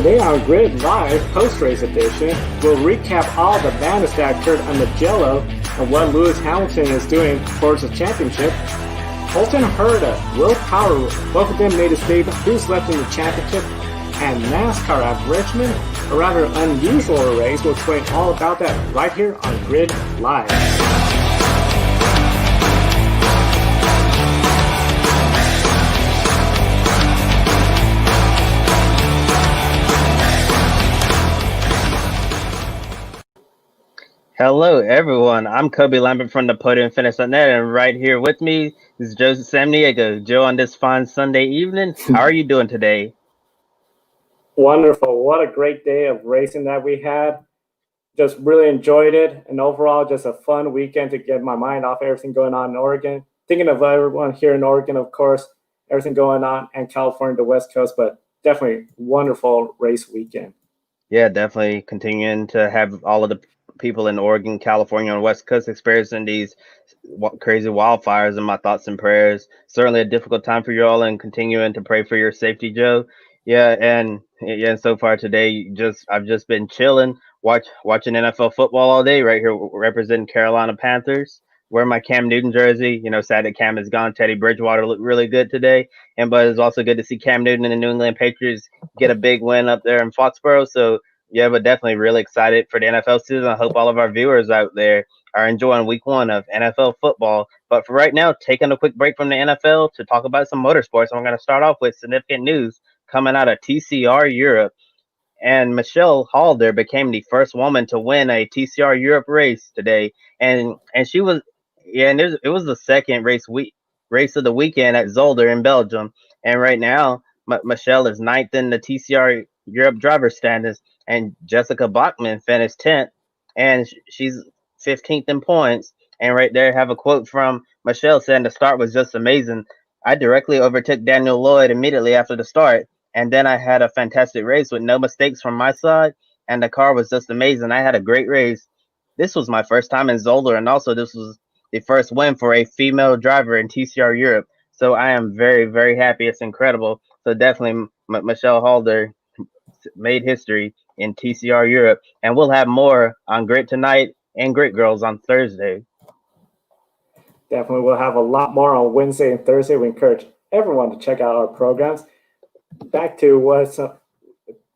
Today on Grid Live Post-Race Edition, we'll recap all the madness that occurred on Mugello and what Lewis Hamilton is doing towards the championship. Colton Herta, Will Power, both of them made a statement who's left in the championship, and NASCAR at Richmond, a rather unusual race. We'll explain all about that right here on Grid Live. Hello, everyone. I'm Kobe Lambert from the PodiumFinish.net, and right here with me is Joseph Samniego. Joe, on this fine Sunday evening, how are you doing today? Wonderful. What a great day of racing that we had. Just really enjoyed it, and overall, just a fun weekend to get my mind off everything going on in Oregon. Thinking of everyone here in Oregon, of course, everything going on, and California, the West Coast, but definitely wonderful race weekend. Yeah, definitely continuing to have all of the people in Oregon, California, and West Coast experiencing these crazy wildfires, and my thoughts and prayers. Certainly a difficult time for you all, and continuing to pray for your safety, Joe. And so far today, I've just been chilling, watching NFL football all day, right here representing Carolina Panthers. Wearing my Cam Newton jersey. Sad that Cam is gone. Teddy Bridgewater looked really good today, but it's also good to see Cam Newton and the New England Patriots get a big win up there in Foxborough. So yeah, but definitely really excited for the NFL season. I hope all of our viewers out there are enjoying week 1 of NFL football. But for right now, taking a quick break from the NFL to talk about some motorsports. I'm going to start off with significant news coming out of TCR Europe. And Michelle Halder became the first woman to win a TCR Europe race today. And she was, it was the second race of the weekend at Zolder in Belgium. And right now, Michelle is 9th in the TCR Europe driver standings, and Jessica Bachmann finished 10th, and she's 15th in points. And right there, I have a quote from Michelle saying, "The start was just amazing. I directly overtook Daniel Lloyd immediately after the start, and then I had a fantastic race with no mistakes from my side, and the car was just amazing. I had a great race. This was my first time in Zolder, and also this was the first win for a female driver in TCR Europe. So I am very, very happy. It's incredible. So definitely Michelle Halder made history in TCR Europe, and we'll have more on Grit tonight and Grit Girls on Thursday. Definitely, we'll have a lot more on Wednesday and Thursday. We encourage everyone to check out our programs. Back to what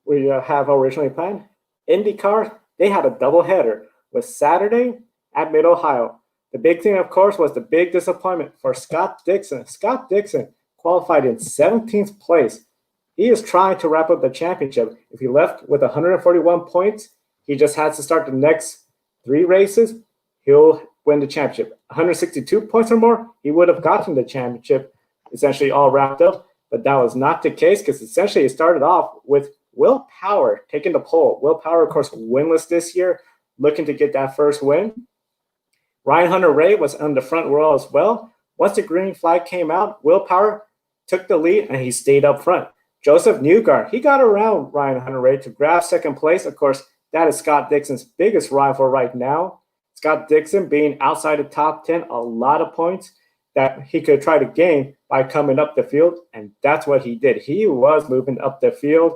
we have originally planned. IndyCar, they had a doubleheader with Saturday at Mid-Ohio. The big thing, of course, was the big disappointment for Scott Dixon. Scott Dixon qualified in 17th place. He is trying to wrap up the championship. If he left with 141 points, he just has to start the next 3 races. He'll win the championship. 162 points or more, he would have gotten the championship essentially all wrapped up. But that was not the case, because essentially it started off with Will Power taking the pole. Will Power, of course, winless this year, looking to get that first win. Ryan Hunter-Reay was on the front row as well. Once the green flag came out, Will Power took the lead, and he stayed up front. Joseph Newgarden, he got around Ryan Hunter-Reay to grab second place. Of course, that is Scott Dixon's biggest rival right now. Scott Dixon being outside the top 10, a lot of points that he could try to gain by coming up the field, and that's what he did. He was moving up the field.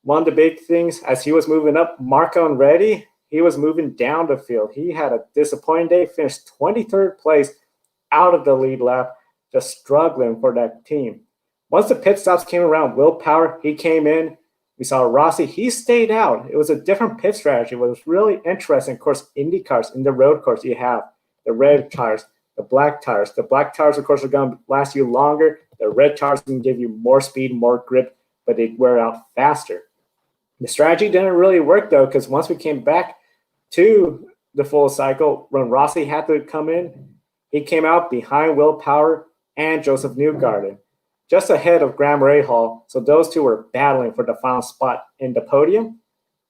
One of the big things, as he was moving up, Marco Andretti, he was moving down the field. He had a disappointing day, finished 23rd place out of the lead lap, just struggling for that team. Once the pit stops came around, Will Power, he came in. We saw Rossi, he stayed out. It was a different pit strategy. It was really interesting. Of course, Indy cars, in the road course, you have the red tires, the black tires. The black tires, of course, are going to last you longer. The red tires can give you more speed, more grip, but they wear out faster. The strategy didn't really work, though, because once we came back to the full cycle, when Rossi had to come in, he came out behind Will Power and Joseph Newgarden, just ahead of Graham Rahal. So those two were battling for the final spot in the podium.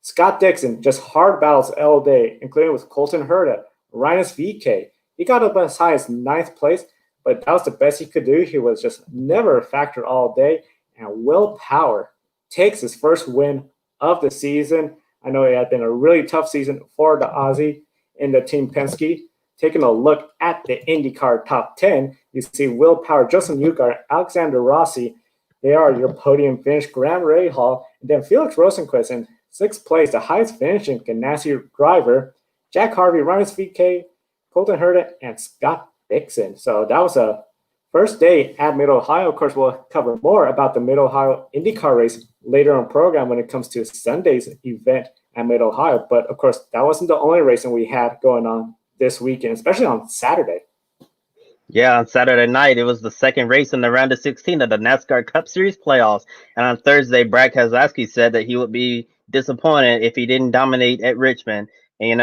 Scott Dixon, just hard battles all day, including with Colton Herta, Rinus VeeKay. He got up as high as 9th place, but that was the best he could do. He was just never a factor all day. And Will Power takes his first win of the season. I know it had been a really tough season for the Aussie in the Team Penske. Taking a look at the IndyCar top 10, you see Will Power, Joseph Newgarden, Alexander Rossi, They are your podium finish, Graham Rahal, and then Felix Rosenquist in sixth place, the highest finishing Ganassi driver, Jack Harvey, Ryan VK, Colton Herta, and Scott Dixon. So that was a first day at Mid Ohio. Of course, we'll cover more about the Mid Ohio IndyCar race later on program when it comes to Sunday's event at Mid Ohio. But of course, that wasn't the only racing we had going on this weekend, especially on Saturday. Yeah, on Saturday night, it was the second race in the round of 16 of the NASCAR Cup Series playoffs. And on Thursday, Brad Keselowski said that he would be disappointed if he didn't dominate at Richmond. And,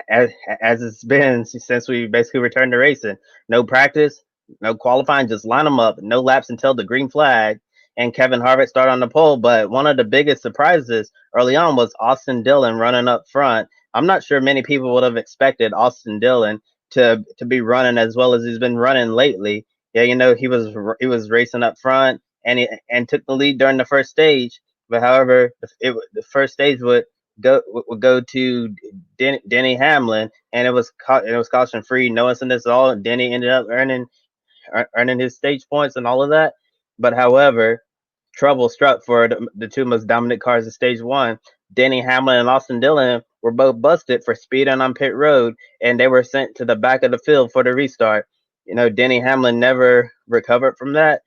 as it's been since we basically returned to racing, no practice, no qualifying, just line them up, no laps until the green flag. And Kevin Harvick started on the pole. But one of the biggest surprises early on was Austin Dillon running up front. I'm not sure many people would have expected Austin Dillon to be running as well as he's been running lately. Yeah, he was racing up front and took the lead during the first stage. But however, the first stage would go to Denny Hamlin, and it was caution free, no incidents at all. Denny ended up earning his stage points and all of that. But however, trouble struck for the two most dominant cars of stage one. Denny Hamlin and Austin Dillon were both busted for speeding on pit road, and they were sent to the back of the field for the restart. Denny Hamlin never recovered from that,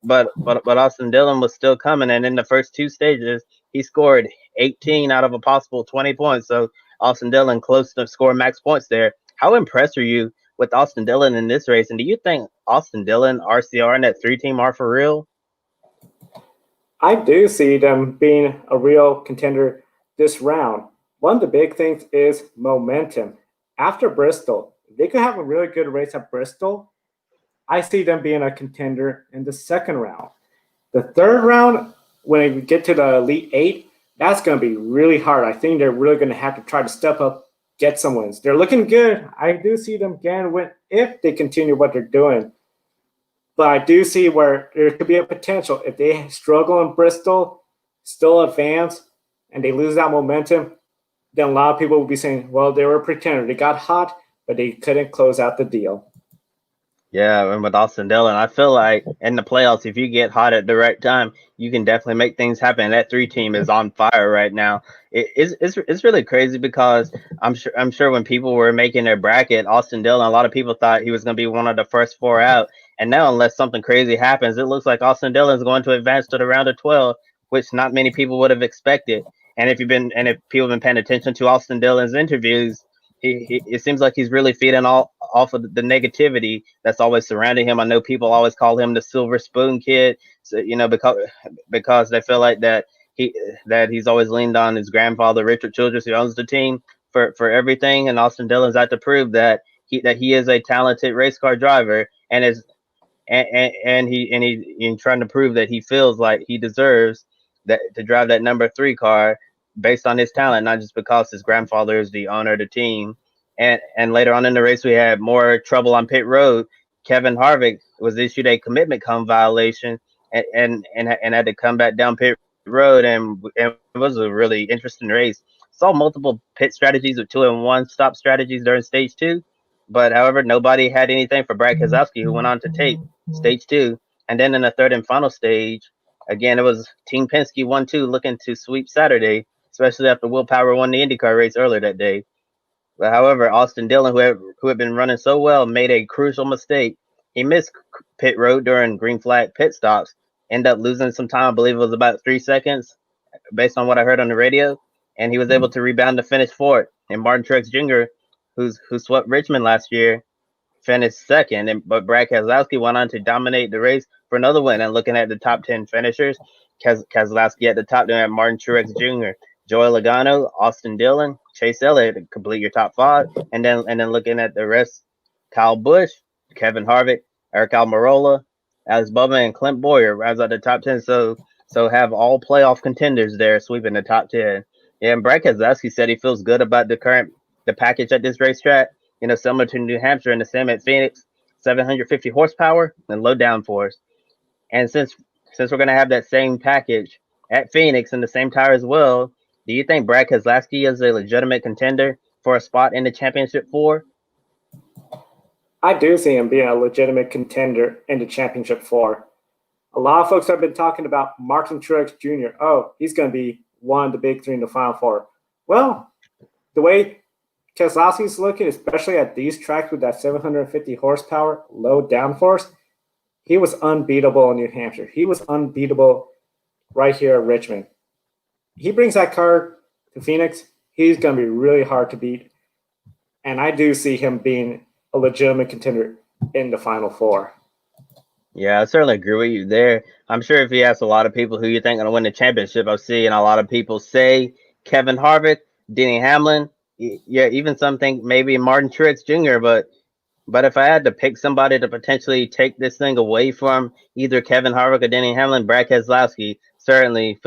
but Austin Dillon was still coming, and in the first two stages, he scored 18 out of a possible 20 points. So Austin Dillon close to score max points there. How impressed are you with Austin Dillon in this race? And do you think Austin Dillon, RCR, and that 3 team are for real? I do see them being a real contender this round. One of the big things is momentum. After Bristol, if they could have a really good race at Bristol, I see them being a contender in the second round. The third round, when we get to the Elite Eight, that's going to be really hard. I think they're really going to have to try to step up, get some wins. They're looking good. I do see them getting a win if they continue what they're doing. But I do see where there could be a potential. If they struggle in Bristol, still advance, and they lose that momentum, then a lot of people will be saying, well, they were a pretender. They got hot, but they couldn't close out the deal. Yeah, and with Austin Dillon, I feel like in the playoffs, if you get hot at the right time, you can definitely make things happen. That 3 team is on fire right now. It's really crazy because I'm sure when people were making their bracket, Austin Dillon, a lot of people thought he was going to be one of the first 4 out. And now, unless something crazy happens, it looks like Austin Dillon is going to advance to the round of 12, which not many people would have expected. And if people have been paying attention to Austin Dillon's interviews, it seems like he's really feeding all off of the negativity that's always surrounding him. I know people always call him the silver spoon kid, so because they feel like he's always leaned on his grandfather Richard Childress, who owns the team, for everything. And Austin Dillon's out to prove that he is a talented race car driver, and is and he trying to prove that he feels like he deserves that to drive that number 3 car based on his talent, not just because his grandfather is the owner of the team. And later on in the race, we had more trouble on pit road. Kevin Harvick was issued a commitment come violation, and had to come back down pit road, and it was a really interesting race. Saw multiple pit strategies with 2 and 1 stop strategies during stage 2, but however, nobody had anything for Brad Keselowski, who went on to take stage 2. And then in the third and final stage, again, it was Team Penske 1-2 looking to sweep Saturday, especially after Will Power won the IndyCar race earlier that day. But however, Austin Dillon, who had been running so well, made a crucial mistake. He missed pit road during green flag pit stops, ended up losing some time. I believe it was about 3 seconds, based on what I heard on the radio. And he was able to rebound to finish fourth. And Martin Truex Jr., who swept Richmond last year, finished second. But Brad Keselowski went on to dominate the race for another win. And looking at the top 10 finishers, Keselowski at the top, then Martin Truex Jr., Joey Logano, Austin Dillon, Chase Elliott to complete your top 5, and then looking at the rest, Kyle Busch, Kevin Harvick, Eric Almirola, Alex Bowman, and Clint Boyer rounds out the top 10. So have all playoff contenders there sweeping the top 10. Yeah, and Brad Keselowski said he feels good about the package at this racetrack. Similar to New Hampshire and the same at Phoenix, 750 horsepower and low downforce. And since we're gonna have that same package at Phoenix and the same tire as well, do you think Brad Keselowski is a legitimate contender for a spot in the championship 4? I do see him being a legitimate contender in the championship 4. A lot of folks have been talking about Martin Truex Jr. Oh, he's going to be one of the big three in the Final Four. Well, the way Keselowski's looking, especially at these tracks with that 750 horsepower, low downforce, he was unbeatable in New Hampshire. He was unbeatable right here at Richmond. He brings that car to Phoenix, he's going to be really hard to beat. And I do see him being a legitimate contender in the Final Four. Yeah, I certainly agree with you there. I'm sure if you ask a lot of people who you think going to win the championship, I'm seeing a lot of people say Kevin Harvick, Denny Hamlin. Yeah, even some think maybe Martin Truex Jr. But if I had to pick somebody to potentially take this thing away from either Kevin Harvick or Denny Hamlin, Brad Keselowski certainly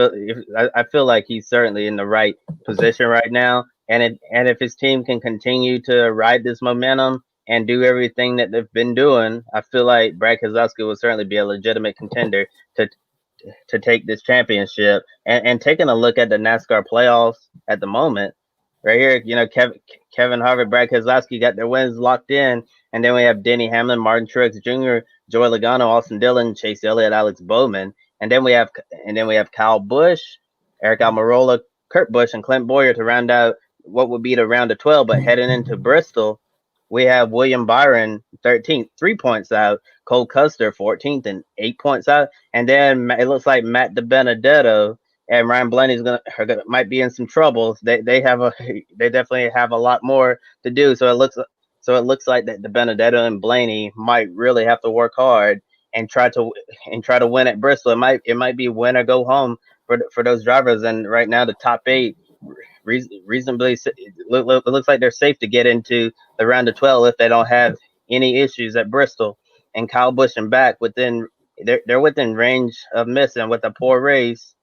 I feel like he's certainly in the right position right now. And if his team can continue to ride this momentum and do everything that they've been doing, I feel like Brad Keselowski will certainly be a legitimate contender to take this championship. And taking a look at the NASCAR playoffs at the moment, right here, Kevin Harvick, Brad Keselowski got their wins locked in, and then we have Denny Hamlin, Martin Truex Jr., Joey Logano, Austin Dillon, Chase Elliott, Alex Bowman, and then we have Kyle Busch, Eric Almirola, Kurt Busch, and Clint Boyer to round out what would be the round of 12. But heading into Bristol, we have William Byron 13th, 3 points out, Cole Custer 14th and 8 points out, and then it looks like Matt DiBenedetto and Ryan Blaney's might be in some trouble. They definitely have a lot more to do. So it looks like that DiBenedetto and Blaney might really have to work hard and try to win at Bristol. It might be win or go home for those drivers. And right now the top 8 reasonably looks like they're safe to get into the round of 12 if they don't have any issues at Bristol. And Kyle Busch and back they're within range of missing with a poor race.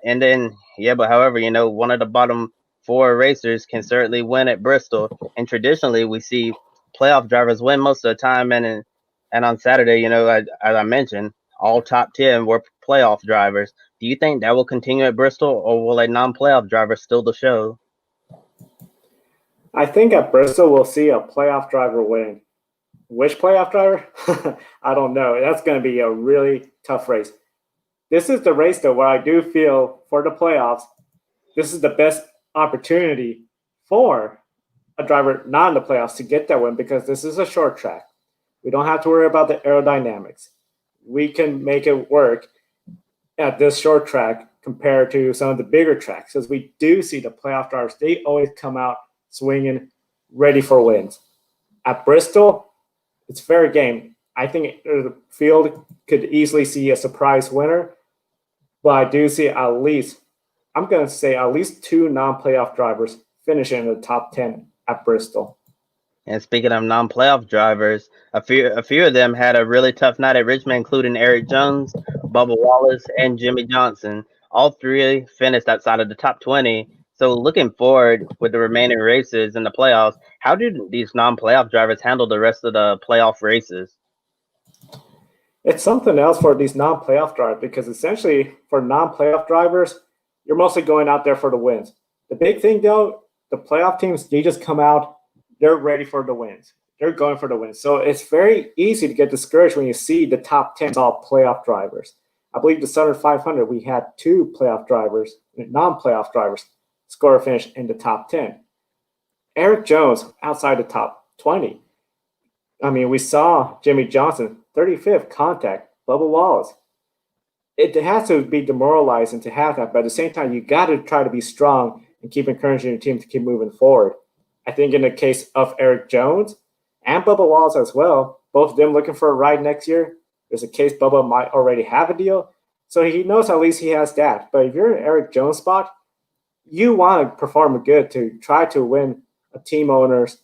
And then, but however, one of the bottom 4 racers can certainly win at Bristol. And traditionally, we see playoff drivers win most of the time. And on Saturday, as I mentioned, all top 10 were playoff drivers. Do you think that will continue at Bristol, or will a non-playoff driver steal the show? I think at Bristol we'll see a playoff driver win. Which playoff driver? I don't know. That's going to be a really tough race. This is the race, though, where I do feel for the playoffs, this is the best opportunity for a driver not in the playoffs to get that win, because this is a short track. We don't have to worry about the aerodynamics. We can make it work at this short track compared to some of the bigger tracks, as we do see the playoff drivers, they always come out swinging, ready for wins. At Bristol, it's fair game. I think the field could easily see a surprise winner, but I do see at least 2 non-playoff drivers finishing in the top 10 at Bristol. And speaking of non-playoff drivers, a few of them had a really tough night at Richmond, including Eric Jones, Bubba Wallace, and Jimmy Johnson. All 3 finished outside of the top 20. So looking forward with the remaining races in the playoffs, how do these non-playoff drivers handle the rest of the playoff races? It's something else for these non-playoff drivers, because essentially for non-playoff drivers, you're mostly going out there for the wins. The big thing, though, the playoff teams, they just come out, they're ready for the wins. They're going for the wins. So it's very easy to get discouraged when you see the top 10 all playoff drivers. I believe the Southern 500, we had 2 playoff drivers, non-playoff drivers, score a finish in the top 10. Eric Jones outside the top 20. I mean, we saw Jimmy Johnson, 35th contact, Bubba Wallace. It has to be demoralizing to have that, but at the same time, you got to try to be strong and keep encouraging your team to keep moving forward. I think in the case of Eric Jones and Bubba Wallace as well, both of them looking for a ride next year. There's a case Bubba might already have a deal, so he knows at least he has that. But if you're in Eric Jones' spot, you want to perform good to try to win a team owner's,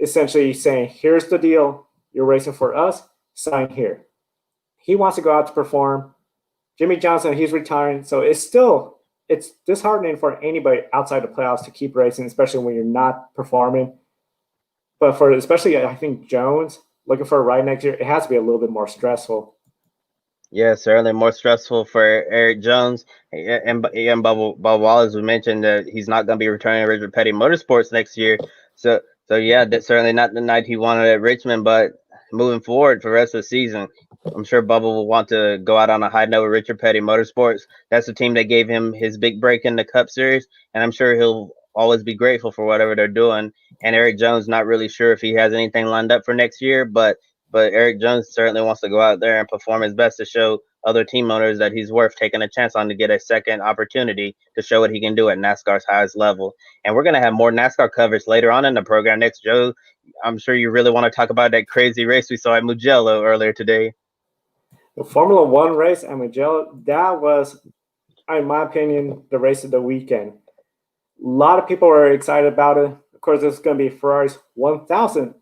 essentially saying, here's the deal, you're racing for us, sign here. He wants to go out to perform. Jimmy Johnson, he's retiring, so it's disheartening for anybody outside the playoffs to keep racing, especially when you're not performing. But for especially, I think, Jones, looking for a ride next year, it has to be a little bit more stressful. Yeah, certainly more stressful for Eric Jones and Bubba Wallace. We mentioned that he's not going to be returning to Richmond Petty Motorsports next year. So yeah, that's certainly not the night he wanted at Richmond. But moving forward for the rest of the season. I'm sure Bubba will want to go out on a high note with Richard Petty Motorsports. That's the team that gave him his big break in the Cup Series, and I'm sure he'll always be grateful for whatever they're doing. And Eric Jones, not really sure if he has anything lined up for next year, but Eric Jones certainly wants to go out there and perform his best to show other team owners that he's worth taking a chance on to get a second opportunity to show what he can do at NASCAR's highest level. And we're going to have more NASCAR coverage later on in the program next, Joe. I'm sure you really want to talk about that crazy race we saw at Mugello earlier today. The Formula One race at Mugello, that was, in my opinion, the race of the weekend. A lot of people were excited about it. Of course, this is going to be Ferrari's 1000th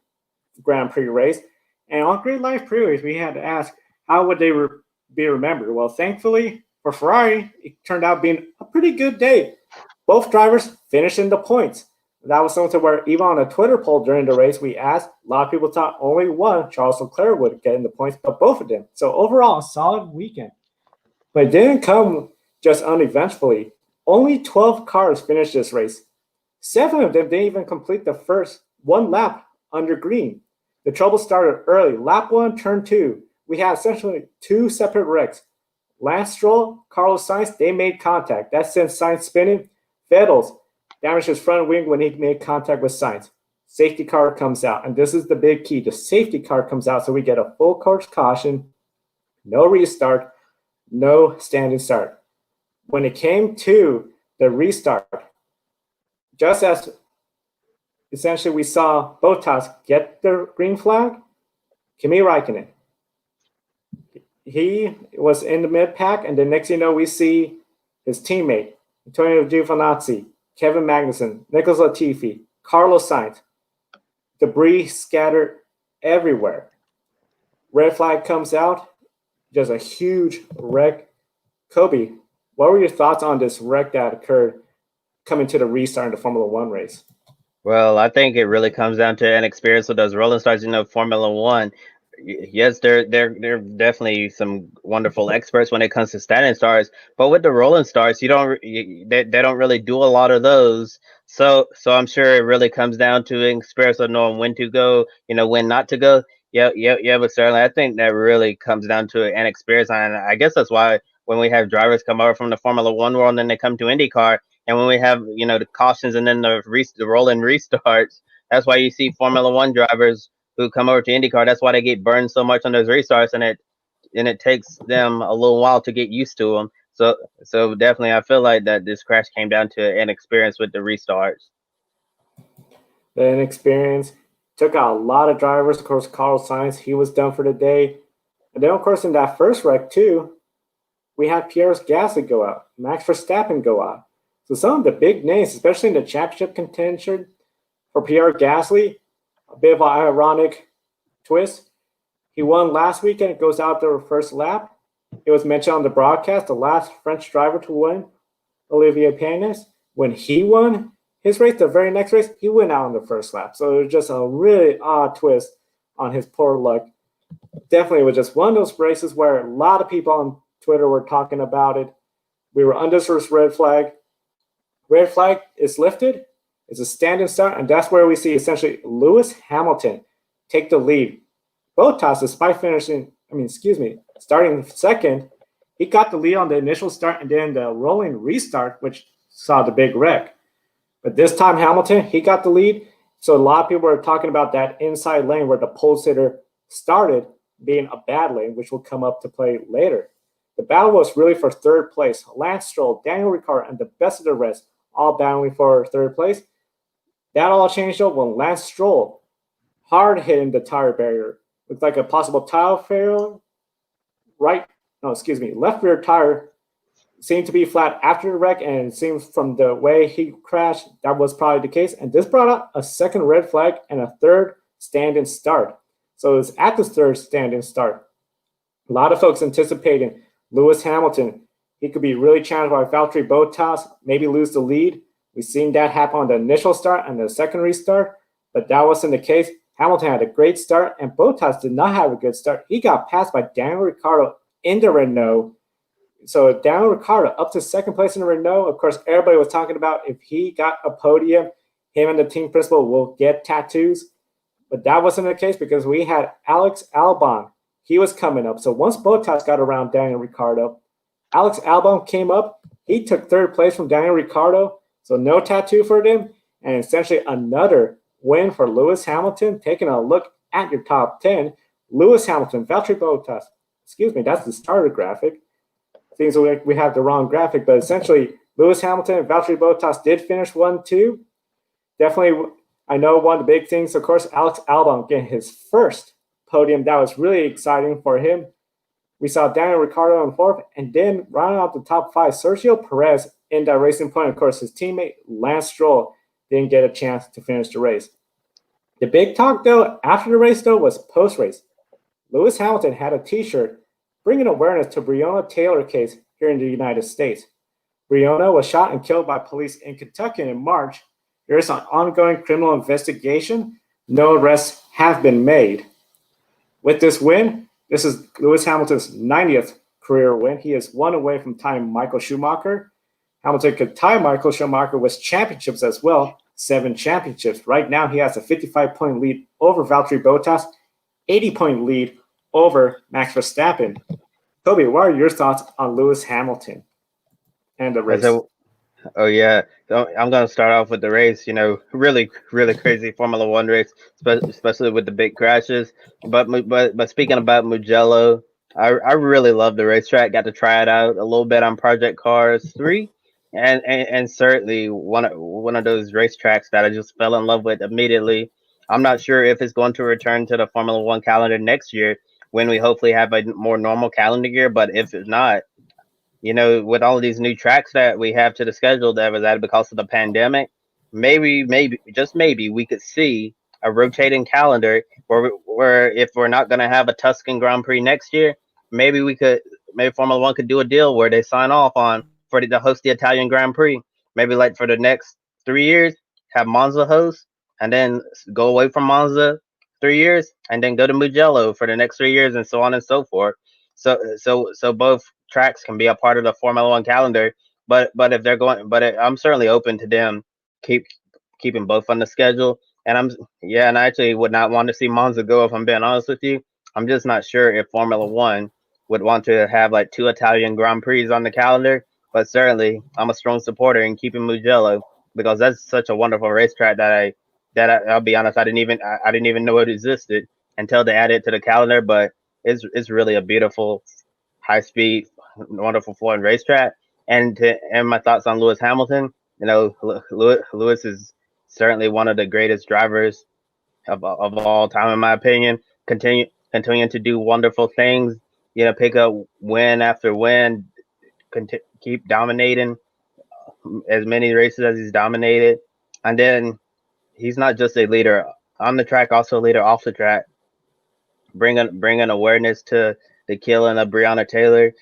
Grand Prix race. And on Great Life Previews, we had to ask, how would they be remembered? Well, thankfully for Ferrari, it turned out being a pretty good day. Both drivers finished in the points. That was something where even on a Twitter poll during the race, we asked, a lot of people thought only one, Charles Leclerc, would get in the points, but both of them. So overall, a solid weekend. But it didn't come just uneventfully. Only 12 cars finished this race. 7 of them didn't even complete the first one lap under green. The trouble started early. Lap 1, turn 2. We had essentially 2 separate wrecks. Lance Stroll, Carlos Sainz, they made contact. That sent Sainz spinning. Vettel's damaged his front wing when he made contact with Sainz. Safety car comes out, and this is the big key. The safety car comes out, so we get a full course caution, no restart, no standing start. When it came to the restart, just as essentially we saw Bottas get the green flag, Kimi Räikkönen, he was in the mid pack, and the next thing you know, we see his teammate, Antonio Giovinazzi, Kevin Magnussen, Nicholas Latifi, Carlos Sainz. Debris scattered everywhere. Red flag comes out, just a huge wreck. Kobe, what were your thoughts on this wreck that occurred coming to the restart in the Formula One race? Well, I think it really comes down to an experience with those rolling stars. Formula One. Yes, they're definitely some wonderful experts when it comes to standing stars. But with the rolling stars, they don't really do a lot of those. So I'm sure it really comes down to an experience of knowing when to go, when not to go. Yeah. But certainly, I think that really comes down to an experience, and I guess that's why when we have drivers come over from the Formula One world and then they come to IndyCar, and when we have the cautions and then the rolling restarts, that's why you see Formula One drivers who come over to IndyCar. That's why they get burned so much on those restarts, and it takes them a little while to get used to them. So definitely, I feel like that this crash came down to an experience with the restarts. The inexperience took out a lot of drivers. Of course, Carlos Sainz, he was done for the day. And then, of course, in that first wreck, too, we had Pierre Gasly go out, Max Verstappen go out. So some of the big names, especially in the championship contention for Pierre Gasly, a bit of an ironic twist. He won last weekend. It goes out the first lap. It was mentioned on the broadcast, the last French driver to win, Olivier Panis. When he won his race, the very next race, he went out on the first lap. So it was just a really odd twist on his poor luck. Definitely, it was just one of those races where a lot of people on Twitter were talking about it. We were under this red flag. Red flag is lifted. It's a standing start, and that's where we see essentially Lewis Hamilton take the lead. Bottas, despite starting second, he got the lead on the initial start and then the rolling restart, which saw the big wreck. But this time, Hamilton, he got the lead. So a lot of people were talking about that inside lane where the pole sitter started being a bad lane, which will come up to play later. The battle was really for third place. Lance Stroll, Daniel Ricciardo, and the best of the rest all battling for third place. That all changed though when Lance Stroll hard hitting the tire barrier. Looked like a possible tire failure. Left rear tire seemed to be flat after the wreck, and it seems from the way he crashed, that was probably the case. And this brought out a second red flag and a third standing start. So it's at the third standing start. A lot of folks anticipating Lewis Hamilton. He could be really challenged by Valtteri Bottas, maybe lose the lead. We've seen that happen on the initial start and the second restart, but that wasn't the case. Hamilton had a great start, and Bottas did not have a good start. He got passed by Daniel Ricciardo in the Renault. So Daniel Ricciardo up to second place in the Renault. Of course, everybody was talking about if he got a podium, him and the team principal will get tattoos. But that wasn't the case because we had Alex Albon. He was coming up. So once Bottas got around Daniel Ricciardo, Alex Albon came up. He took third place from Daniel Ricciardo. So no tattoo for him. And essentially another win for Lewis Hamilton. Taking a look at your top 10, Lewis Hamilton, Valtteri Bottas. Excuse me, that's the starter graphic. Seems like we have the wrong graphic, but essentially Lewis Hamilton and Valtteri Bottas did finish 1-2. Definitely, I know one of the big things, of course, Alex Albon getting his first podium. That was really exciting for him. We saw Daniel Ricciardo in fourth, and then rounding out the top 5, Sergio Perez in that Racing Point. Of course, his teammate Lance Stroll didn't get a chance to finish the race. The big talk, though, after the race, though, was post-race. Lewis Hamilton had a T-shirt bringing awareness to Breonna Taylor case here in the United States. Breonna was shot and killed by police in Kentucky in March. There is an ongoing criminal investigation. No arrests have been made. With this win, this is Lewis Hamilton's 90th career win. He is one away from tying Michael Schumacher. Hamilton could tie Michael Schumacher with championships as well, 7 championships. Right now, he has a 55-point lead over Valtteri Bottas, 80-point lead over Max Verstappen. Toby, what are your thoughts on Lewis Hamilton and the race? Oh yeah, so I'm gonna start off with the race. Really, really crazy Formula One race, especially with the big crashes. But speaking about Mugello, I really love the racetrack. Got to try it out a little bit on Project Cars 3, and certainly one of those racetracks that I just fell in love with immediately. I'm not sure if it's going to return to the Formula One calendar next year when we hopefully have a more normal calendar year. But if it's not, with all of these new tracks that we have to the schedule that was added because of the pandemic, maybe, just maybe we could see a rotating calendar where if we're not going to have a Tuscan Grand Prix next year, maybe Formula One could do a deal where they sign off on to host the Italian Grand Prix. Maybe like for the next 3 years, have Monza host, and then go away from Monza 3 years, and then go to Mugello for the next 3 years, and so on and so forth. So both tracks can be a part of the Formula One calendar, but if they're going, I'm certainly open to them keeping both on the schedule. And I actually would not want to see Monza go, if I'm being honest with you. I'm just not sure if Formula One would want to have like 2 Italian Grand Prix on the calendar, but certainly I'm a strong supporter in keeping Mugello because that's such a wonderful racetrack that I'll be honest, I didn't even know it existed until they added it to the calendar. But it's really a beautiful, high speed, wonderful flowing racetrack. And my thoughts on Lewis Hamilton, Lewis is certainly one of the greatest drivers of all time, in my opinion. Continuing to do wonderful things, pick up win after win, keep dominating as many races as he's dominated. And then he's not just a leader on the track, also a leader off the track, bringing awareness to the killing of Breonna Taylor.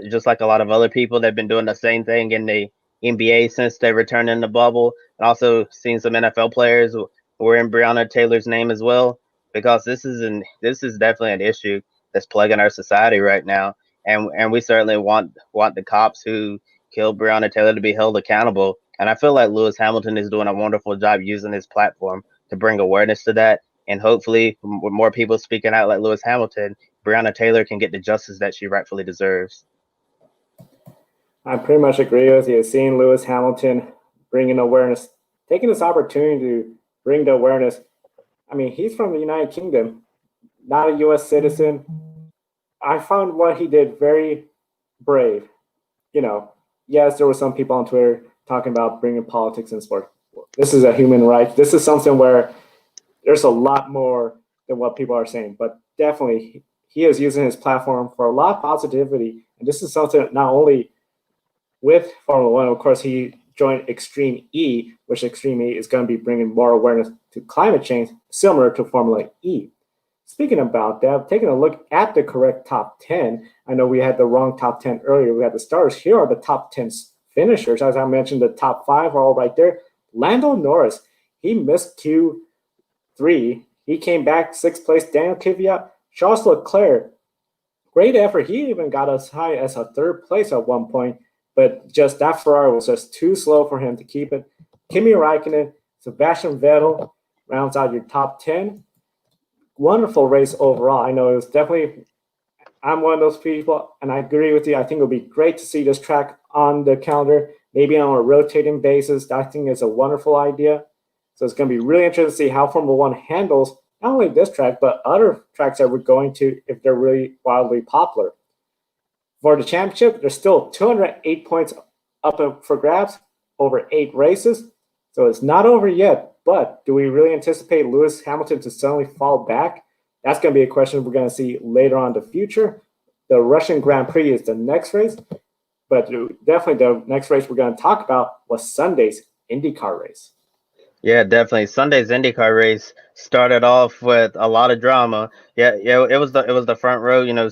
Just like a lot of other people that've been doing the same thing in the NBA since they returned in the bubble, and also seen some NFL players who were in Breonna Taylor's name as well, because this is definitely an issue that's plaguing our society right now, and we certainly want the cops who killed Breonna Taylor to be held accountable. And I feel like Lewis Hamilton is doing a wonderful job using his platform to bring awareness to that. And hopefully, with more people speaking out like Lewis Hamilton, Breonna Taylor can get the justice that she rightfully deserves. I pretty much agree with you. Seeing Lewis Hamilton bringing awareness, taking this opportunity to bring the awareness. I mean, he's from the United Kingdom, not a U.S. citizen. I found what he did very brave. Yes, there were some people on Twitter talking about bringing politics in sport. This is a human right. This is something where there's a lot more than what people are saying, but definitely he is using his platform for a lot of positivity. And this is something that not only with Formula One, of course, he joined Extreme E, which Extreme E is going to be bringing more awareness to climate change, similar to Formula E. Speaking about that, taking a look at the correct top 10, I know we had the wrong top 10 earlier. We had the starters. Here are the top 10 finishers. As I mentioned, the top 5 are all right there. Lando Norris, he missed Q3. He came back 6th place. Daniel Kvyat, Charles Leclerc, great effort. He even got as high as a 3rd place at one point, but just that Ferrari was just too slow for him to keep it. Kimi Räikkönen, Sebastian Vettel, rounds out your top 10. Wonderful race overall. I know it was definitely, I'm one of those people, and I agree with you. I think it would be great to see this track on the calendar, maybe on a rotating basis. I think it's a wonderful idea. So it's going to be really interesting to see how Formula One handles not only this track, but other tracks that we're going to if they're really wildly popular. For the championship, there's still 208 points up for grabs over 8 races. So it's not over yet, but do we really anticipate Lewis Hamilton to suddenly fall back? That's going to be a question we're going to see later on in the future. The Russian Grand Prix is the next race, but definitely the next race we're going to talk about was Sunday's IndyCar race. Yeah, definitely. Sunday's IndyCar race started off with a lot of drama. Yeah, it was the front row. You know,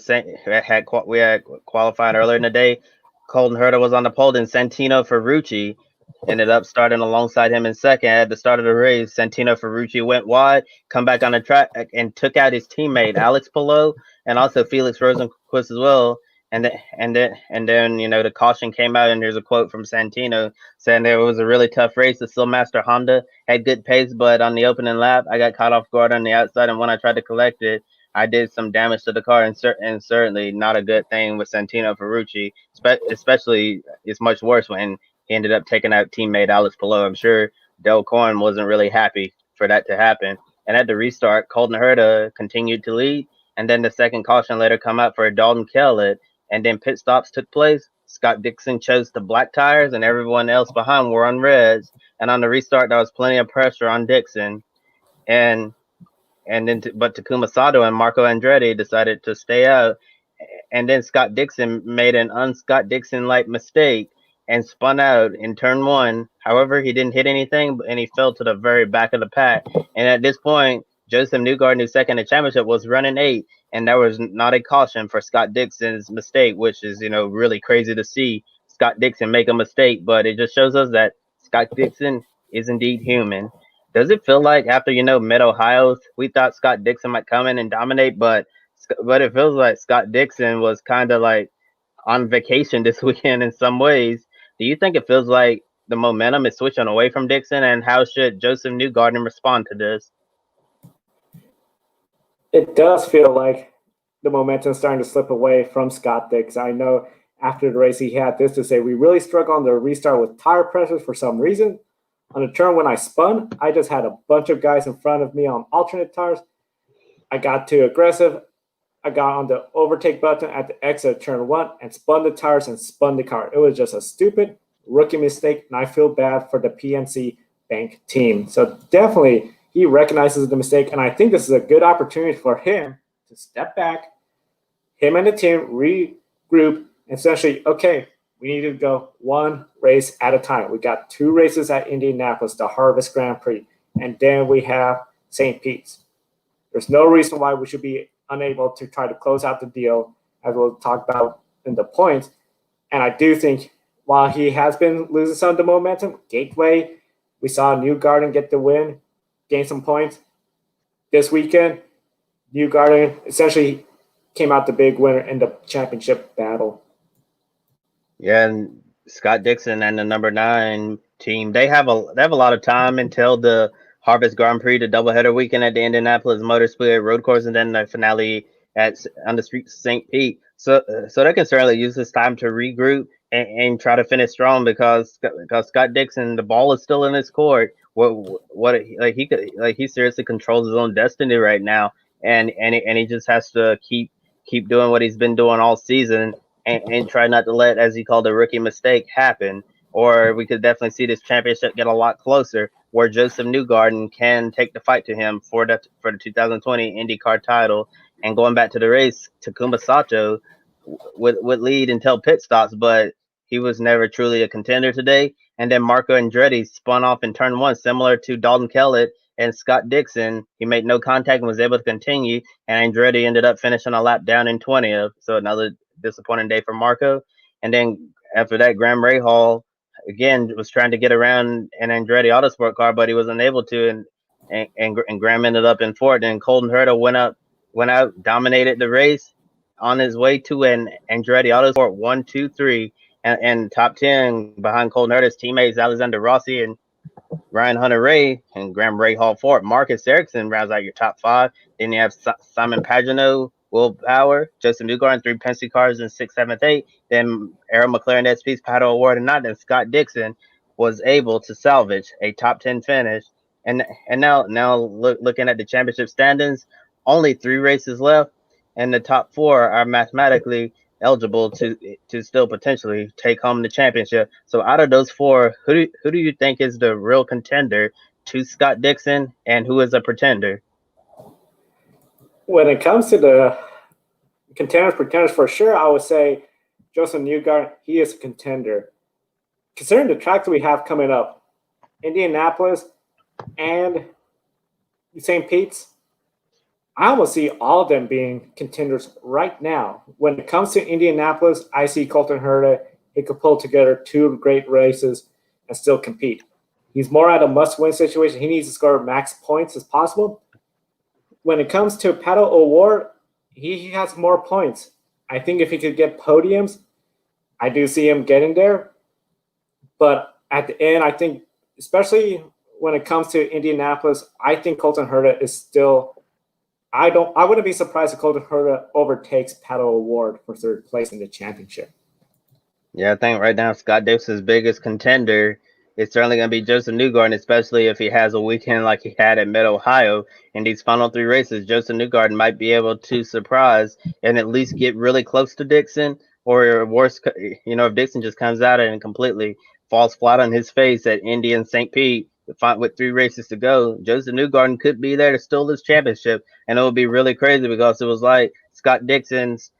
we had qualified earlier in the day. Colton Herta was on the pole, and Santino Ferrucci ended up starting alongside him in second. At the start of the race, Santino Ferrucci went wide, come back on the track, and took out his teammate Alex Palou and also Felix Rosenqvist as well. And then you know the caution came out, and there's a quote from Santino saying it was a really tough race. The Steelmaster Honda had good pace, but on the opening lap, I got caught off guard on the outside, and when I tried to collect it, I did some damage to the car, and certainly not a good thing with Santino Ferrucci. Especially, it's much worse when he ended up taking out teammate Alex Palou. I'm sure Del Corn wasn't really happy for that to happen. And at the restart, Colton Herta continued to lead, and then the second caution later come out for Dalton Kellett, and then pit stops took place. Scott Dixon chose the black tires, and everyone else behind were on reds. And on the restart, there was plenty of pressure on Dixon, and but Takuma Sato and Marco Andretti decided to stay out, and then Scott Dixon made an un-Scott Dixon-like mistake and spun out in turn one. However, he didn't hit anything, and he fell to the very back of the pack. And at this point, Joseph Newgarden, who second in the championship, was running 8, and there was not a caution for Scott Dixon's mistake, which is really crazy to see Scott Dixon make a mistake. But it just shows us that Scott Dixon is indeed human. Does it feel like after Mid Ohio, we thought Scott Dixon might come in and dominate, but it feels like Scott Dixon was kind of like on vacation this weekend in some ways. Do you think it feels like the momentum is switching away from Dixon, and how should Joseph Newgarden respond to this? It does feel like the momentum is starting to slip away from Scott Dixon. I know after the race he had this to say: we really struggled on the restart with tire pressures for some reason. On the turn when I spun, I just had a bunch of guys in front of me on alternate tires. I got too aggressive. I got on the overtake button at the exit of turn 1 and spun the tires and spun the car. It was just a stupid rookie mistake, and I feel bad for the PNC Bank team. So definitely he recognizes the mistake, and I think this is a good opportunity for him to step back, him and the team regroup, and essentially, okay, we need to go one race at a time. We got 2 races at Indianapolis, the Harvest Grand Prix, and then we have St. Pete's. There's no reason why we should be unable to try to close out the deal, as we'll talk about in the points. And I do think while he has been losing some of the momentum, Gateway, we saw Newgarden get the win, gain some points. This weekend, Newgarden essentially came out the big winner in the championship battle. Yeah, and Scott Dixon and the number 9 team, they have a lot of time until the Harvest Grand Prix, the doubleheader weekend at the Indianapolis Motor Speedway Road Course, and then the finale on the streets of St. Pete. So they can certainly use this time to regroup and try to finish strong because Scott Dixon, the ball is still in his court. He seriously controls his own destiny right now, and he just has to keep doing what he's been doing all season and try not to let, as he called, a rookie mistake happen. Or we could definitely see this championship get a lot closer, where Joseph Newgarden can take the fight to him for the 2020 IndyCar title. And going back to the race, Takuma Sato would lead until pit stops, but he was never truly a contender today. And then Marco Andretti spun off in turn 1, similar to Dalton Kellett and Scott Dixon. He made no contact and was able to continue, and Andretti ended up finishing a lap down in 20th. So another disappointing day for Marco. And then after that, Graham Rahal again was trying to get around an Andretti Autosport car, but he was unable to, and Graham ended up in 4th. And Colton Herta went out, dominated the race on his way to an Andretti Autosport 1, 2, 3, and top 10 behind Colton Herta's teammates Alexander Rossi and Ryan Hunter-Ray and Graham Rahal Ford. Marcus Ericsson rounds out your top five. Then you have Simon Pagenaud, Will Power, Joseph Newgarden, 3 Penske cars in 6th, 7th, 8th. Then Aaron McLaren SP's Paddle Award and not. Then Scott Dixon was able to salvage a top 10 finish. And now looking at the championship standings, only 3 races left, and the top 4 are mathematically eligible to still potentially take home the championship. So out of those 4, who do you think is the real contender to Scott Dixon, and who is a pretender? When it comes to the pretenders for sure, I would say Joseph Newgarden, he is a contender. Considering the tracks we have coming up, Indianapolis and St. Pete's, I almost see all of them being contenders right now. When it comes to Indianapolis, I see Colton Herta. He could pull together 2 great races and still compete. He's more at a must-win situation. He needs to score max points as possible. When it comes to Pato O'Ward, he has more points. I think if he could get podiums, I do see him getting there. But at the end, I think, especially when it comes to Indianapolis, I think Colton Herta is still. I wouldn't be surprised if Colton Herta overtakes Pato O'Ward for 3rd place in the championship. Yeah, I think right now Scott Dixon's biggest contender is certainly going to be Joseph Newgarden, especially if he has a weekend like he had at Mid-Ohio. In these final 3 races, Joseph Newgarden might be able to surprise and at least get really close to Dixon, or worse, if Dixon just comes out and completely falls flat on his face at Indy and St. Pete with 3 races to go, Joseph Newgarden could be there to steal this championship, and it would be really crazy because it was like Scott Dixon's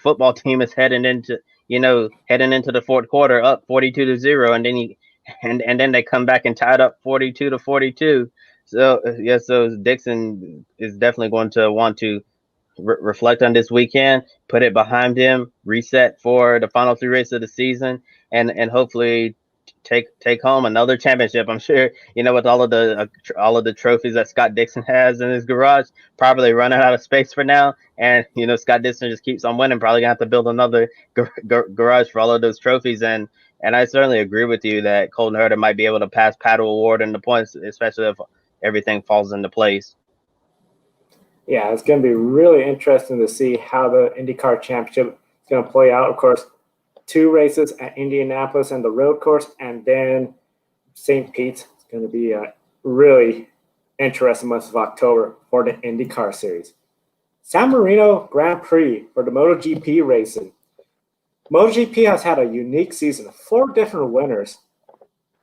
football team is heading into the 4th quarter up 42-0, and then they come back and tie it up 42-42. So Dixon is definitely going to want to reflect on this weekend, put it behind him, reset for the final 3 races of the season, and hopefully take home another championship. I'm sure with all of the trophies that Scott Dixon has in his garage, probably running out of space for now. And Scott Dixon just keeps on winning, probably gonna have to build another garage for all of those trophies. And I certainly agree with you that Colton Herta might be able to pass Pato O'Ward in the points, especially if everything falls into place. Yeah, it's going to be really interesting to see how the IndyCar Championship is going to play out. Of course, 2 races at Indianapolis and the road course, and then St. Pete's. It's going to be a really interesting month of October for the IndyCar series. San Marino Grand Prix for the MotoGP racing. MotoGP has had a unique season. 4 different winners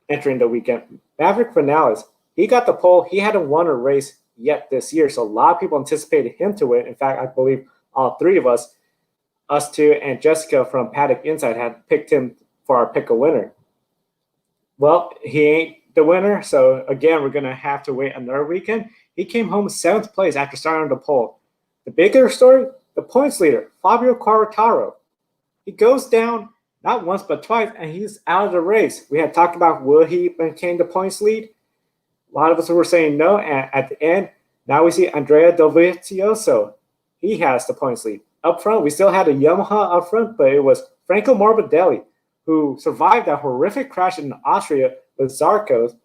entering the weekend. Maverick Vinales, he got the pole. He hadn't won a race yet this year, so a lot of people anticipated him to win. In fact, I believe all 3 of us 2 and Jessica from Paddock Inside, had picked him for our pick a winner. Well, he ain't the winner, so again, we're going to have to wait another weekend. He came home 7th place after starting on the pole. The bigger story, the points leader, Fabio Quartararo. He goes down not once but twice, and he's out of the race. We had talked about, will he maintain the points lead? A lot of us were saying no, and at the end, now we see Andrea Dovizioso. He has the points lead. Up front, we still had a Yamaha up front, but it was Franco Morbidelli who survived that horrific crash in Austria with Zarco.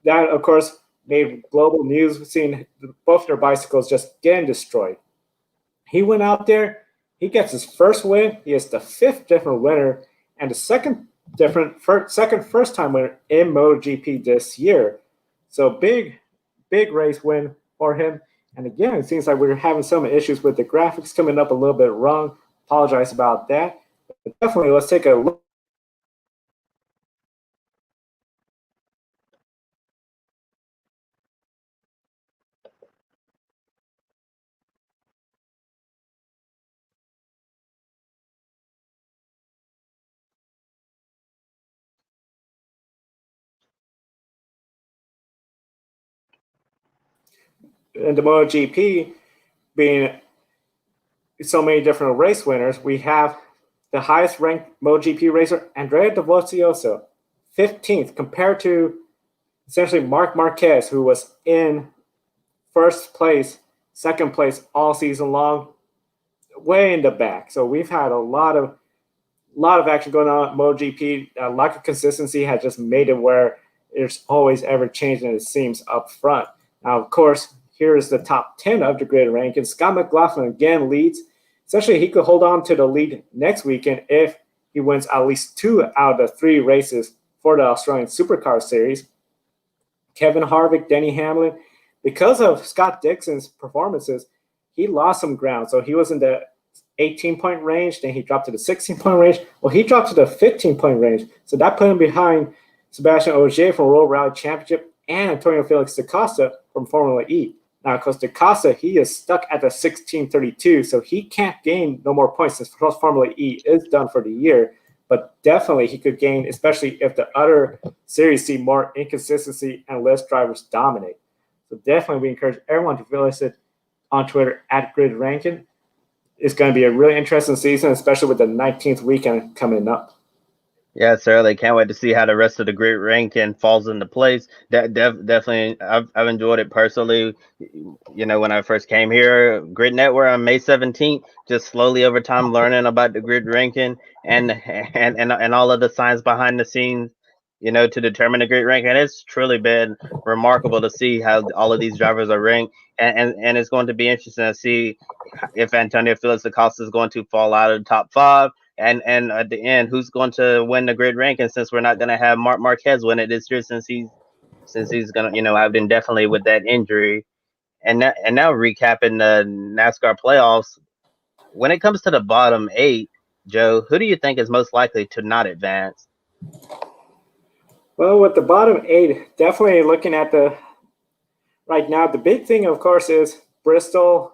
That, of course, made global news, seeing both their bicycles just getting destroyed. He went out there. He gets his first win. He is the 5th different winner and the second first-time winner in MotoGP this year. So big race win for him. And again, it seems like we're having some issues with the graphics coming up a little bit wrong. Apologize about that. But definitely, let's take a look. In the MotoGP, being so many different race winners, we have the highest ranked MotoGP racer, Andrea Dovizioso, 15th, compared to essentially Marc Marquez, who was in 1st place, 2nd place all season long, way in the back. So we've had a lot of action going on at MotoGP. A lack of consistency has just made it where It's always ever changing, it seems, up front. Now, of course, here is the top 10 of the grid ranking. Scott McLaughlin again leads. Essentially, he could hold on to the lead next weekend if he wins at least 2 out of the 3 races for the Australian Supercar Series. Kevin Harvick, Denny Hamlin, because of Scott Dixon's performances, he lost some ground. So he was in the 18-point range, then he dropped to the 16-point range. Well, he dropped to the 15-point range. So that put him behind Sebastian Ogier from World Rally Championship and Antonio Felix da Costa from Formula E. Now, of course, da Costa, he is stuck at the 1632, so he can't gain no more points since Formula E is done for the year. But definitely he could gain, especially if the other series see more inconsistency and less drivers dominate. So definitely we encourage everyone to visit on Twitter at Grid Ranking. It's going to be a really interesting season, especially with the 19th weekend coming up. Yeah, certainly can't wait to see how the rest of the grid ranking falls into place. Definitely, I've enjoyed it personally. You know, when I first came here, Grid Network on May 17th, just slowly over time learning about the grid ranking and all of the science behind the scenes, you know, to determine the grid ranking. And it's truly been remarkable to see how all of these drivers are ranked, and it's going to be interesting to see if Antonio Felix Acosta is going to fall out of the top 5. And at the end, who's going to win the grid ranking, since we're not going to have Marc Marquez win it this year, since he's going to, you know, out indefinitely with that injury. And now recapping the NASCAR playoffs, when it comes to the bottom 8, Joe, who do you think is most likely to not advance? Well, with the bottom 8, definitely looking at right now, the big thing, of course, is Bristol,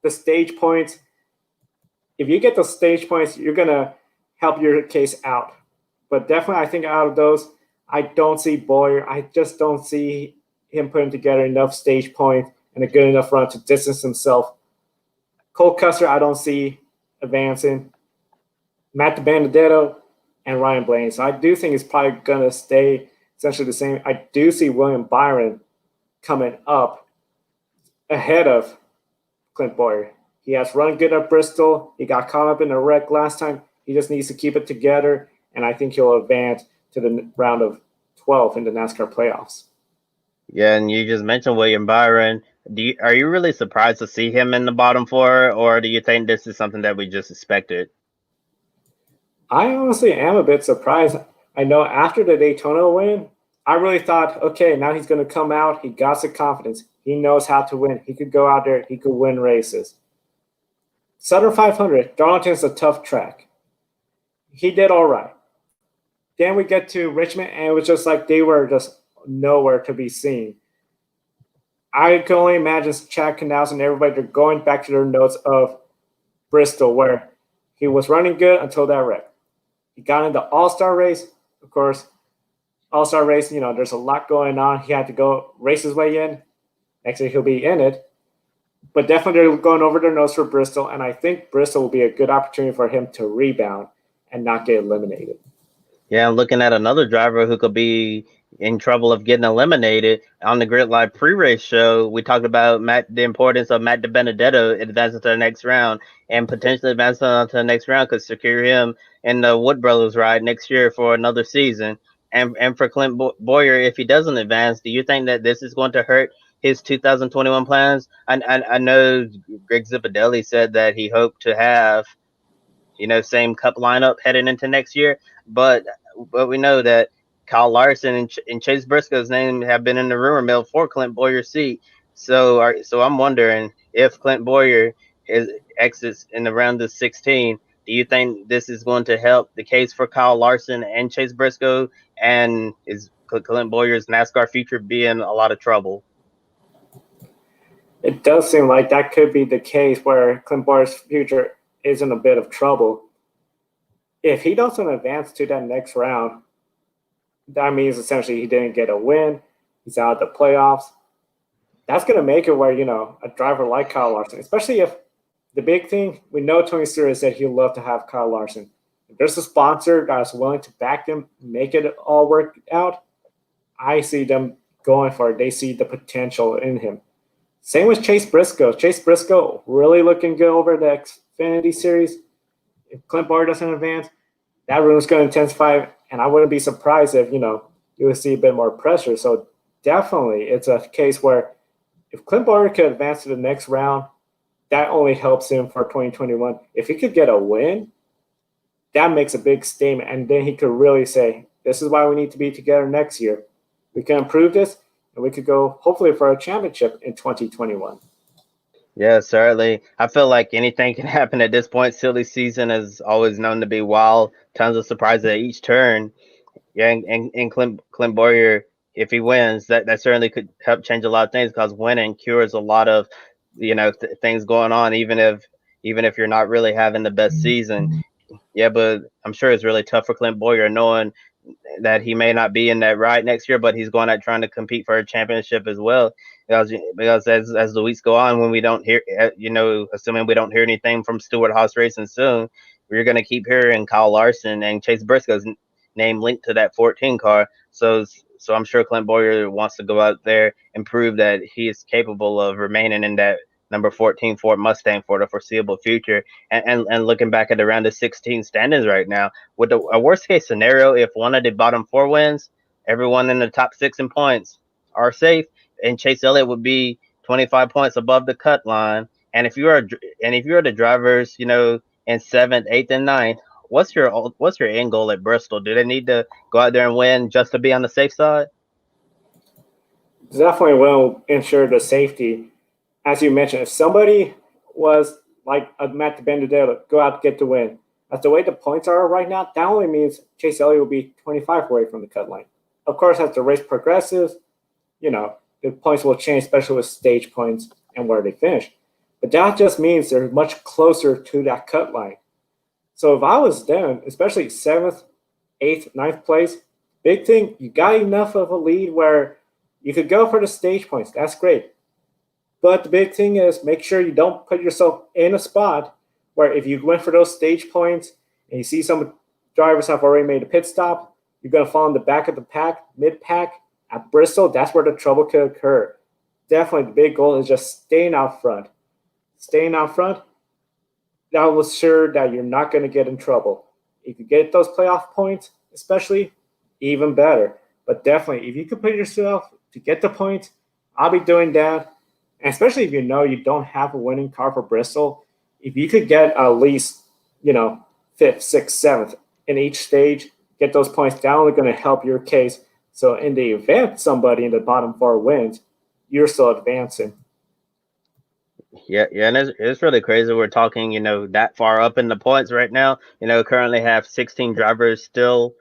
the stage points. If you get the stage points, you're going to help your case out. But definitely, I think out of those, I don't see Bowyer. I just don't see him putting together enough stage points and a good enough run to distance himself. Cole Custer, I don't see advancing. Matt DiBenedetto and Ryan Blaney. So I do think it's probably going to stay essentially the same. I do see William Byron coming up ahead of Clint Bowyer. He has run good at Bristol. He got caught up in a wreck last time. He just needs to keep it together, and I think he'll advance to the round of 12 in the NASCAR playoffs. Yeah, and you just mentioned William Byron. Are you really surprised to see him in the bottom 4, or do you think this is something that we just expected? I honestly am a bit surprised. I know after the Daytona win, I really thought, okay, now he's going to come out. He got the confidence. He knows how to win. He could go out there. He could win races. Sutter 500, Darlington's a tough track. He did all right. Then we get to Richmond, and it was just like they were just nowhere to be seen. I can only imagine Chad Canals and everybody, they're going back to their notes of Bristol, where he was running good until that wreck. He got into All-Star race. Of course, All-Star race, you know, there's a lot going on. He had to go race his way in. Next year, he'll be in it. But definitely they're going over their nose for Bristol, and I think Bristol will be a good opportunity for him to rebound and not get eliminated. Yeah, I'm looking at another driver who could be in trouble of getting eliminated. On the Grid Live pre-race show, we talked about the importance of Matt DiBenedetto advancing to the next round, and potentially advancing on to the next round could secure him in the Wood Brothers ride next year for another season. And for Clint Bowyer, if he doesn't advance, do you think that this is going to hurt his 2021 plans? I know Greg Zipadelli said that he hoped to have, you know, same Cup lineup heading into next year, but we know that Kyle Larson and Chase Briscoe's name have been in the rumor mill for Clint Bowyer's seat. So I'm wondering, if Clint Bowyer exits in the round of 16, do you think this is going to help the case for Kyle Larson and Chase Briscoe? And is Clint Bowyer's NASCAR future be in a lot of trouble? It does seem like that could be the case, where Clint Bowyer's future is in a bit of trouble. If he doesn't advance to that next round, that means essentially he didn't get a win. He's out of the playoffs. That's going to make it where, you know, a driver like Kyle Larson, especially if the big thing, we know Tony Stewart said he'd love to have Kyle Larson. If there's a sponsor that's willing to back them, make it all work out, I see them going for it. They see the potential in him. Same with Chase Briscoe. Chase Briscoe really looking good over the Xfinity Series. If Clint Bowyer doesn't advance, that room's going to intensify, and I wouldn't be surprised if, you know, you will see a bit more pressure. So definitely, it's a case where if Clint Bowyer could advance to the next round, that only helps him for 2021. If he could get a win, that makes a big statement. And then he could really say, this is why we need to be together next year. We can improve this, and we could go hopefully for a championship in 2021. Yeah, certainly. I feel like anything can happen at this point. Silly season is always known to be wild. Tons of surprises at each turn. Yeah, and Clint Boyer, if he wins, that certainly could help change a lot of things because winning cures a lot of things going on, even if you're not really having the best season. Yeah, but I'm sure it's really tough for Clint Boyer knowing that he may not be in that ride next year, but he's going out trying to compete for a championship as well. Because as the weeks go on, when we don't hear, assuming we don't hear anything from Stewart Haas Racing soon, we're going to keep hearing Kyle Larson and Chase Briscoe's name linked to that 14 car. So I'm sure Clint Boyer wants to go out there and prove that he is capable of remaining in that number 14 Ford Mustang for the foreseeable future. And looking back at the round of 16 standings right now, with a worst case scenario, if one of the bottom four wins, everyone in the top six in points are safe, and Chase Elliott would be 25 points above the cut line. And if you are the drivers, in seventh, eighth, and ninth, what's your end goal at Bristol? Do they need to go out there and win just to be on the safe side? Definitely will ensure the safety. As you mentioned, if somebody was like a Matt Benedetto, go out get the win. That's the way the points are right now. That only means Chase Elliott will be 25 away from the cut line. Of course, as the race progresses, the points will change, especially with stage points and where they finish. But that just means they're much closer to that cut line. So if I was them, especially seventh, eighth, ninth place, big thing, you got enough of a lead where you could go for the stage points. That's great. But the big thing is make sure you don't put yourself in a spot where if you went for those stage points and you see some drivers have already made a pit stop, you're going to fall in the back of the pack, mid pack at Bristol. That's where the trouble could occur. Definitely the big goal is just staying out front. Staying out front, that will ensure that you're not going to get in trouble. If you get those playoff points, especially, even better. But definitely, if you can put yourself to get the points, I'll be doing that. And especially if you don't have a winning car for Bristol, if you could get at least, fifth, sixth, seventh in each stage, get those points, that only going to help your case. So in the event somebody in the bottom four wins, you're still advancing. Yeah, and it's really crazy. We're talking, that far up in the points right now. Currently have 16 drivers still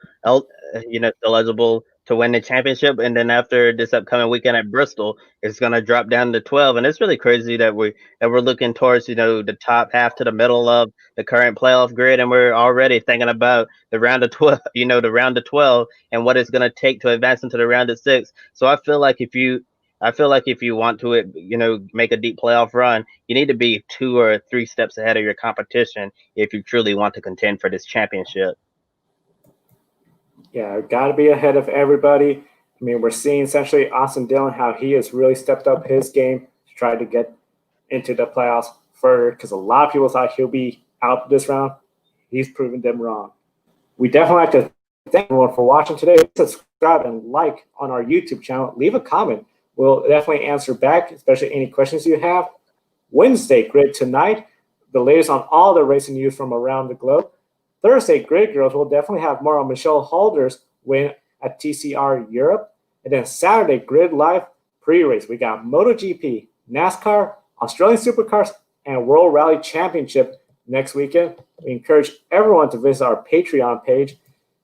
eligible to win the championship, and then after this upcoming weekend at Bristol, it's gonna drop down to 12. And it's really crazy that we're looking towards, the top half to the middle of the current playoff grid, and we're already thinking about the round of 12, the round of 12, and what it's gonna take to advance into the round of six. So I feel like if you want to, make a deep playoff run, you need to be 2 or 3 steps ahead of your competition if you truly want to contend for this championship. Yeah, got to be ahead of everybody. I mean, we're seeing essentially Austin Dillon how he has really stepped up his game to try to get into the playoffs further because a lot of people thought he'll be out this round. He's proven them wrong. We definitely like to thank everyone for watching today. Subscribe and like on our YouTube channel. Leave a comment. We'll definitely answer back, especially any questions you have. Wednesday grid tonight, the latest on all the racing news from around the globe. Thursday grid girls will definitely have more on Michelle Halder's win at TCR Europe. And then Saturday grid live pre-race. We got MotoGP, NASCAR, Australian Supercars, and World Rally Championship next weekend. We encourage everyone to visit our Patreon page.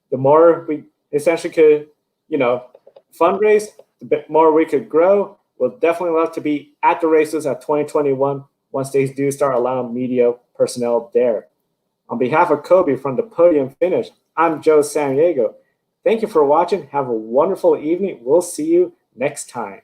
The more we essentially could, fundraise, the bit more we could grow. We'll definitely love to be at the races at 2021 once they do start allowing media personnel there. On behalf of Kobe from the Podium Finish, I'm Joe Sandiego. Thank you for watching. Have a wonderful evening. We'll see you next time.